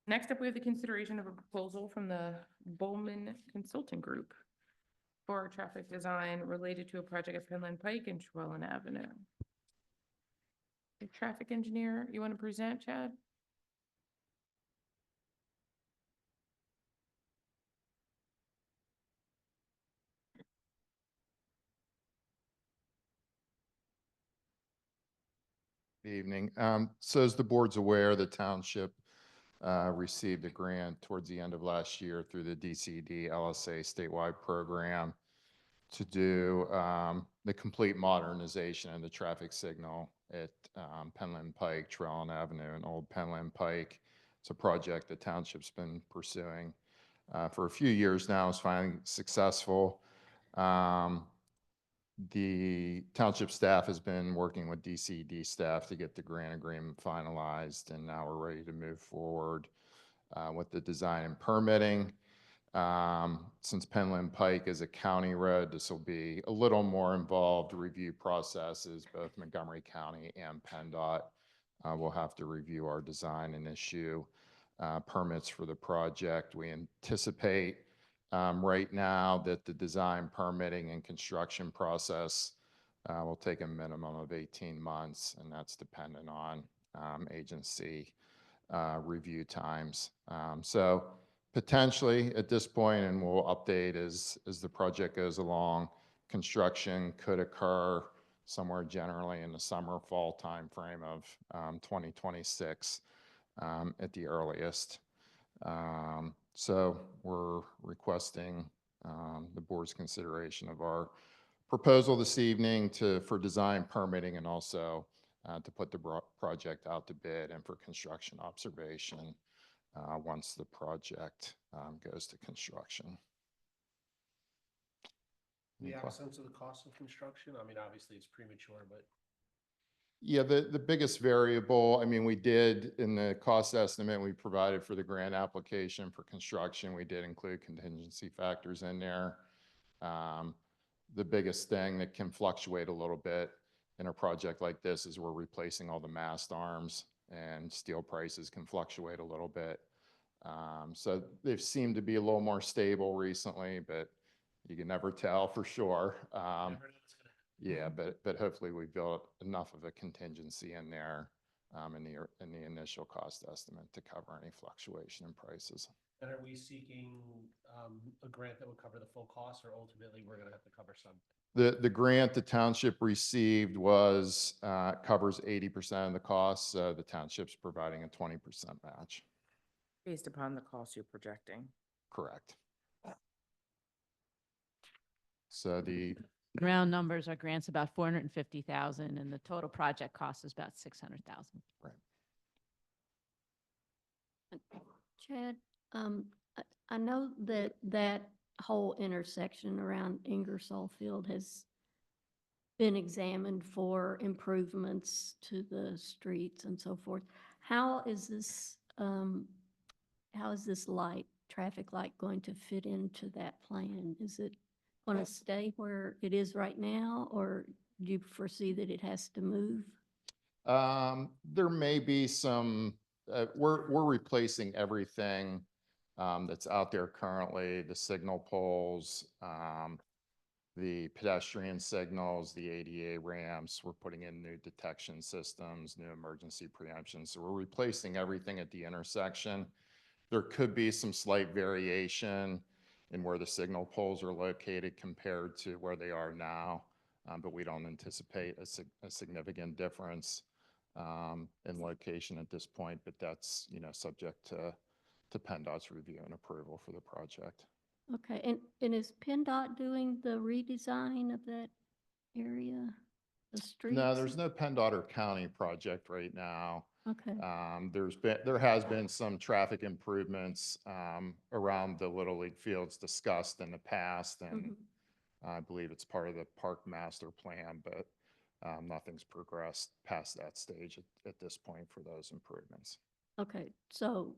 Next up, we have the consideration of a proposal from the Bowman Consulting Group for traffic design related to a project at Penland Pike and Trewellen Avenue. The traffic engineer, you want to present, Chad? Good evening. So as the board's aware, the township received a grant towards the end of last year through the DCD LSA statewide program to do the complete modernization of the traffic signal at Penland Pike, Trewellen Avenue, and Old Penland Pike. It's a project the township's been pursuing for a few years now. It's finally successful. The township staff has been working with DCD staff to get the grant agreement finalized, and now we're ready to move forward with the design and permitting. Since Penland Pike is a county road, this will be a little more involved review processes. Both Montgomery County and PennDOT will have to review our design and issue permits for the project. We anticipate right now that the design, permitting, and construction process will take a minimum of 18 months, and that's dependent on agency review times. So potentially at this point, and we'll update as the project goes along, construction could occur somewhere generally in the summer, fall timeframe of 2026 at the earliest. So we're requesting the board's consideration of our proposal this evening for design, permitting, and also to put the project out to bid and for construction observation once the project goes to construction. Do you have a sense of the cost of construction? I mean, obviously it's premature, but. Yeah, the biggest variable, I mean, we did in the cost estimate we provided for the grant application for construction, we did include contingency factors in there. The biggest thing that can fluctuate a little bit in a project like this is we're replacing all the mast arms, and steel prices can fluctuate a little bit. So they've seemed to be a little more stable recently, but you can never tell for sure. Yeah, but hopefully we built enough of a contingency in there in the initial cost estimate to cover any fluctuation in prices. And are we seeking a grant that would cover the full cost, or ultimately we're going to have to cover some? The grant the township received was covers 80% of the cost. So the township's providing a 20% match. Based upon the cost you're projecting. Correct. So the Round numbers, our grant's about 450,000 and the total project cost is about 600,000. Chad, I know that that whole intersection around Ingersoll Field has been examined for improvements to the streets and so forth. How is this traffic light going to fit into that plan? Is it going to stay where it is right now, or do you foresee that it has to move? there may be some, we're replacing everything that's out there currently, the signal poles, the pedestrian signals, the ADA ramps. We're putting in new detection systems, new emergency preemption. So we're replacing everything at the intersection. There could be some slight variation in where the signal poles are located compared to where they are now, but we don't anticipate a significant difference. and location at this point, but that's, subject to PennDOT's review and approval for the project. Okay, and is PennDOT doing the redesign of that area, the streets? No, there's no PennDOT or county project right now. Okay, There has been some traffic improvements around the Little League fields discussed in the past, and Mhm. I believe it's part of the park master plan, but nothing's progressed past that stage at this point for those improvements. okay, so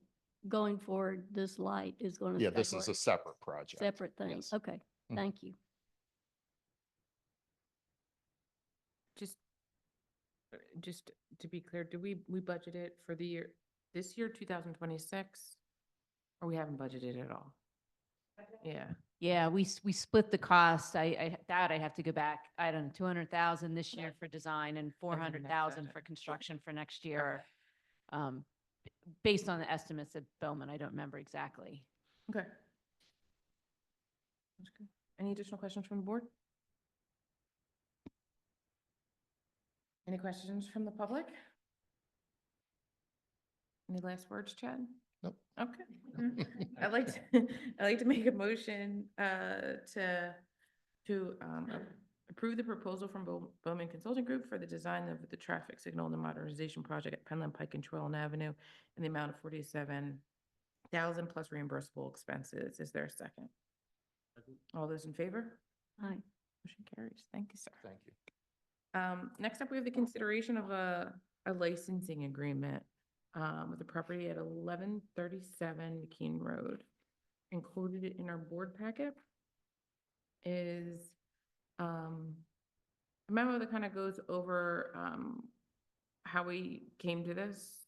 going forward, this light is going to. Yeah, this is a separate project. Separate thing, Yes. okay, Mhm. thank you. Just to be clear, do we budgeted for this year, 2026? Or we haven't budgeted at all? Yeah, Yeah, we split the cost. I doubt I have to go back. I don't know, 200,000 this year for design and 400,000 for session. construction for next year. Um, Based on the estimates at Bowman, I don't remember exactly. okay. That's good. Any additional questions from the board? Any questions from the public? Any last words, Chad? Nope. Okay. I'd like to make a motion to approve the proposal from Bowman Consulting Group for the design of the traffic signal and the modernization project at Penland Pike and Trewellen Avenue in the amount of 47,000 plus reimbursable expenses. Is there a second? All those in favor? Aye. Motion carries. Thank you, sir. Thank you. Next up, we have the consideration of a licensing agreement with the property at 1137 McKean Road. Included in our board packet is a memo that kind of goes over how we came to this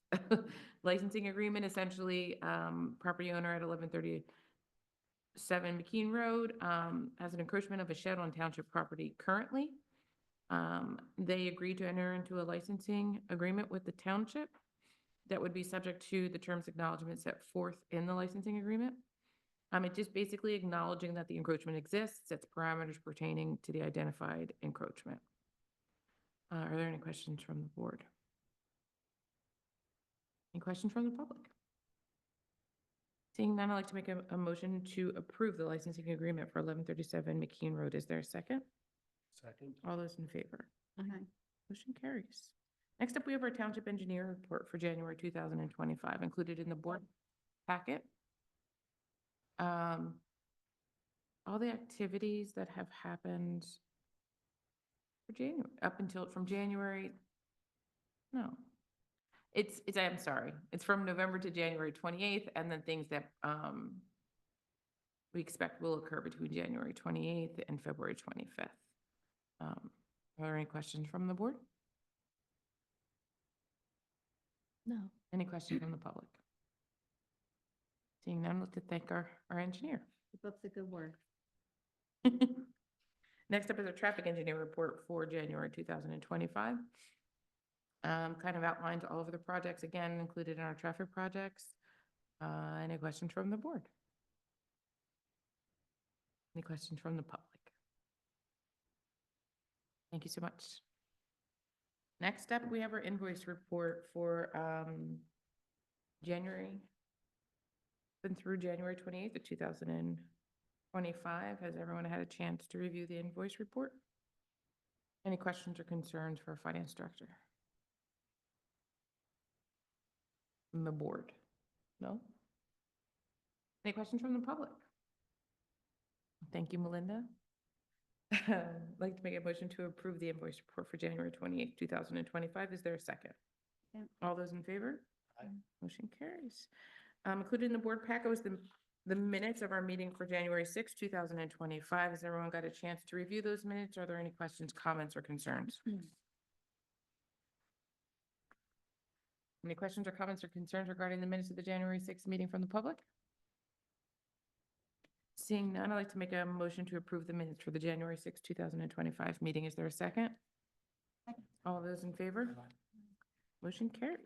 licensing agreement. Essentially, property owner at 1137 McKean Road has an encroachment of a shed on township property currently. They agreed to enter into a licensing agreement with the township that would be subject to the terms acknowledgement set forth in the licensing agreement. It just basically acknowledging that the encroachment exists, sets parameters pertaining to the identified encroachment. Are there any questions from the board? Any questions from the public? Seeing none, I'd like to make a motion to approve the licensing agreement for 1137 McKean Road. Is there a second? Second. All those in favor? Aye. Motion carries. Next up, we have our township engineer report for January 2025, included in the board packet. All the activities that have happened for January, from January, no. I'm sorry, it's from November to January 28th, and then things that we expect will occur between January 28th and February 25th. Are there any questions from the board? No. Any questions from the public? Seeing none, let's thank our engineer. Keep up the good work. Next up is our traffic engineer report for January 2025. Kind of outlined all of the projects, again, included in our traffic projects. Any questions from the board? Any questions from the public? Thank you so much. Next up, we have our invoice report for January, been through January 28th of 2025. Has everyone had a chance to review the invoice report? Any questions or concerns for our finance director? From the board? No? Any questions from the public? Thank you, Melinda. I'd like to make a motion to approve the invoice report for January 28th, 2025. Is there a second? Yeah. All those in favor? Aye. Motion carries. Included in the board packet was the minutes of our meeting for January 6th, 2025. Has everyone got a chance to review those minutes? Are there any questions, comments, or concerns? Any questions or comments or concerns regarding the minutes of the January 6th meeting from the public? Seeing none, I'd like to make a motion to approve the minutes for the January 6th, 2025 meeting. Is there a second? Second. All those in favor? Motion carried.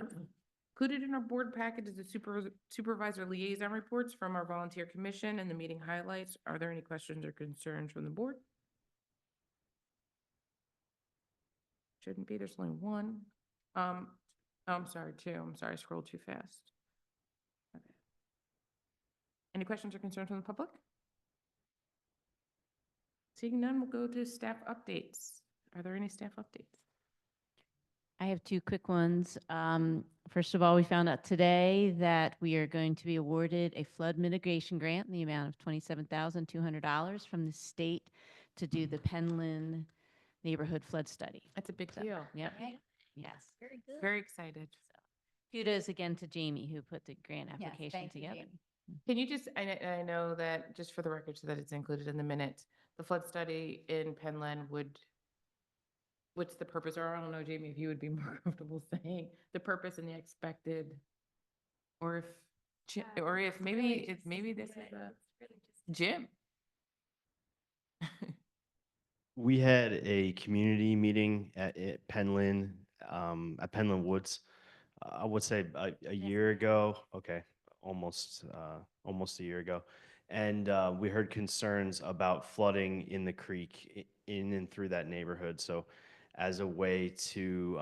Included in our board packet is the supervisor liaison reports from our volunteer commission and the meeting highlights. Are there any questions or concerns from the board? Shouldn't be, there's only one. Oh, I'm sorry, too. I'm sorry, I scrolled too fast. Okay. Any questions or concerns from the public? Seeing none, we'll go to staff updates. Are there any staff updates? I have two quick ones. First of all, we found out today that we are going to be awarded a flood mitigation grant in the amount of $27,200 from the state to do the Penland neighborhood flood study. That's a big So, deal. Yep. Right. Yes. Very good. Very excited. Kudos again to Jamie, who put the grant Yes, application thank you, together. Jamie. Can you just, I know that, just for the record, so that it's included in the minutes, the flood study in Penland what's the purpose, or I don't know, Jamie, if you would be more comfortable saying the purpose and the expected, or if maybe this is a gym. We had a community meeting at Penland, at Penland Woods. I would say a year ago. Okay, almost a year ago, and we heard concerns about flooding in the creek in and through that neighborhood. So, as a way to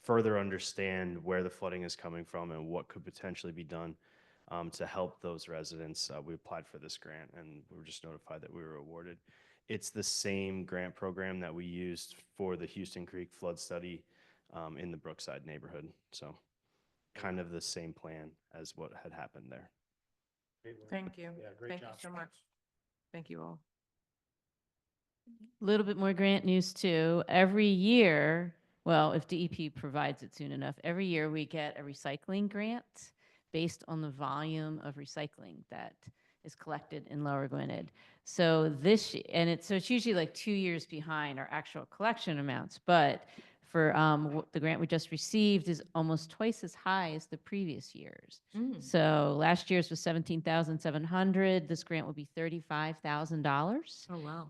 further understand where the flooding is coming from and what could potentially be done to help those residents, we applied for this grant, and we were just notified that we were awarded. It's the same grant program that we used for the Houston Creek flood study in the Brookside neighborhood. So kind of the same plan as what had happened there. Great work. Thank you. Yeah, great Thank you job. so much. Thank you all. A little bit more grant news too. Every year, well, if DEP provides it soon enough, every year we get a recycling grant based on the volume of recycling that is collected in Lower Gwinnett. So it's usually like 2 years behind our actual collection amounts, but for the grant we just received is almost twice as high as the previous years. So last year's was $17,700. This grant will be $35,000. Oh, wow.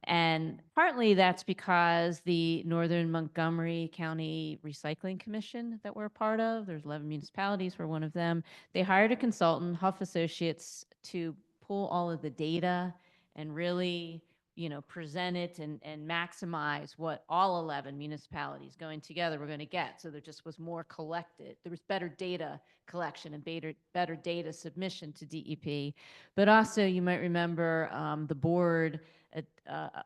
And partly that's because the Northern Montgomery County Recycling Commission that we're a part of, there's 11 municipalities, we're one of them. They hired a consultant, Huff Associates, to pull all of the data and really, present it and maximize what all 11 municipalities going together were going to get. So there just was more collected. There was better data collection and better data submission to DEP. But also, you might remember the board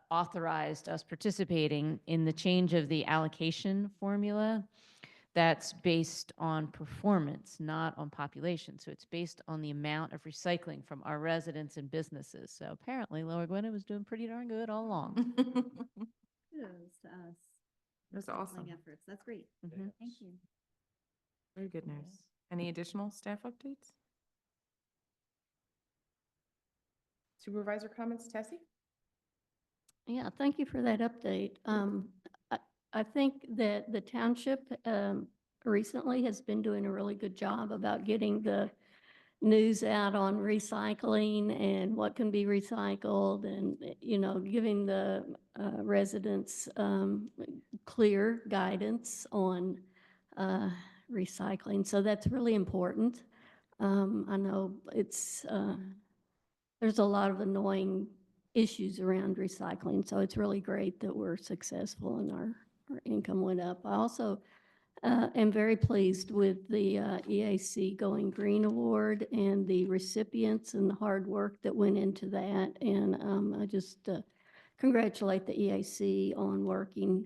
authorized us participating in the change of the allocation formula that's based on performance, not on population. So it's based on the amount of recycling from our residents and businesses. So apparently Lower Gwinnett was doing pretty darn good all along. Kudos to us. That's Recycling awesome. efforts. That's great. Mhm. Thank you. Very good news. Any additional staff updates? Supervisor comments, Tessie? Yeah, thank you for that update. I think that the township recently has been doing a really good job about getting the news out on recycling and what can be recycled and, giving the residents clear guidance on recycling. So that's really important. I know there's a lot of annoying issues around recycling, so it's really great that we're successful and our income went up. I also am very pleased with the EAC Going Green Award and the recipients and the hard work that went into that. And I just congratulate the EAC on working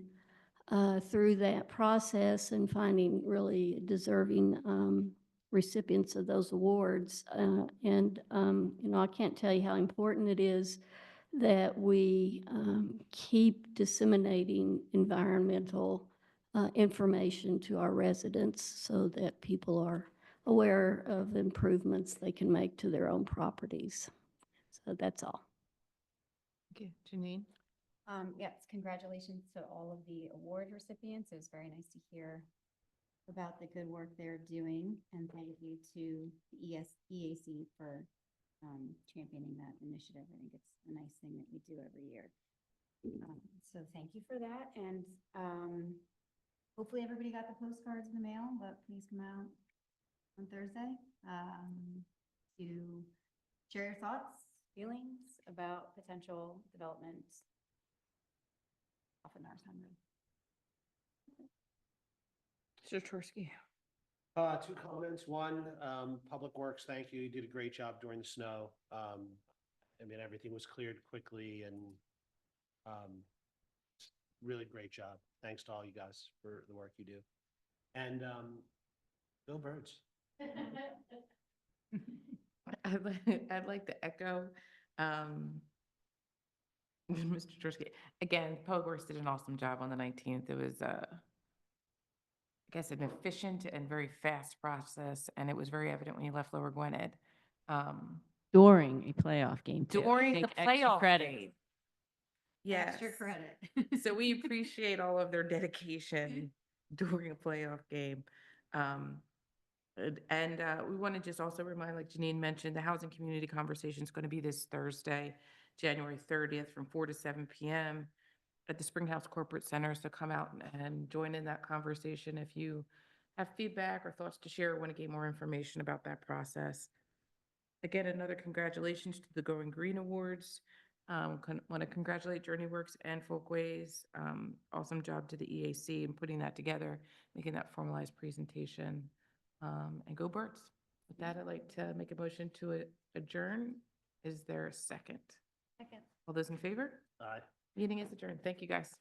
through that process and finding really deserving recipients of those awards. I can't tell you how important it is that we keep disseminating environmental information to our residents so that people are aware of improvements they can make to their own properties. So that's all. Okay, Janine? Yes, congratulations to all of the award recipients. It was very nice to hear about the good work they're doing. And thank you to the EAC for championing that initiative. I think it's a nice thing that we do every year. So thank you for that. And hopefully everybody got the postcards in the mail, but please come out on Thursday to share your thoughts, feelings about potential developments off of Norristown Road. Mr. Chorsky. Two comments. One, Public Works, thank you. You did a great job during the snow. I mean, everything was cleared quickly and really great job. Thanks to all you guys for the work you do. And go Birds. I'd like to echo, Mr. Chorsky. Again, Public Works did an awesome job on the 19th. It was, I guess, an efficient and very fast process, and it was very evident when you left Lower Gwinnett. During a playoff game too. During the Take extra playoff credit. game. Yes. Extra credit. So we appreciate all of their dedication during a playoff game. And we want to just also remind, like Janine mentioned, the Housing Community Conversation is going to be this Thursday, January 30th from 4 to 7 p.m. at the Springhouse Corporate Center. So come out and join in that conversation if you have feedback or thoughts to share or want to get more information about that process. Again, another congratulations to the Going Green Awards. Want to congratulate JourneyWorks and Folkways. Awesome job to the EAC in putting that together, making that formalized presentation. And go Birds. With that, I'd like to make a motion to adjourn. Is there a second? Second. All those in favor? Aye. Meeting is adjourned. Thank you, guys.